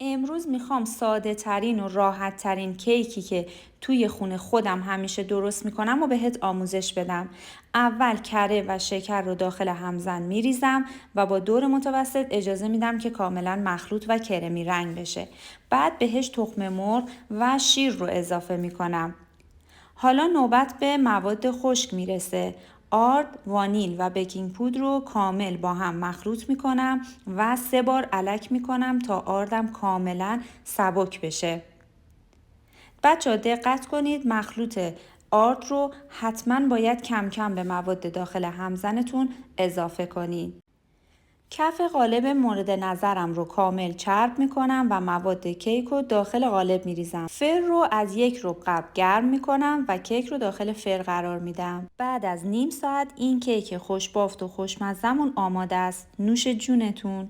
امروز میخوام ساده ترین و راحت ترین کیکی که توی خونه خودم همیشه درست میکنم و بهت آموزش بدم. اول کره و شکر رو داخل همزن میریزم و با دور متوسط اجازه میدم که کاملا مخلوط و کرمی رنگ بشه. بعد بهش تخم مرغ و شیر رو اضافه میکنم. حالا نوبت به مواد خشک میرسه. آرد، وانیل و بیکینگ پودر رو کامل با هم مخلوط میکنم و 3 بار الک میکنم تا آردم کاملا سبک بشه. بچه‌ها دقت کنید مخلوط آرد رو حتما باید کم کم به مواد داخل همزنتون اضافه کنید. کف قالب مورد نظرم رو کامل چرب میکنم و مواد کیک رو داخل قالب میریزم. فر رو از 1 ربع قبل گرم میکنم و کیک رو داخل فر قرار میدم. بعد از نیم ساعت این کیک خوشبافت و خوشمزمون آماده است. نوش جونتون.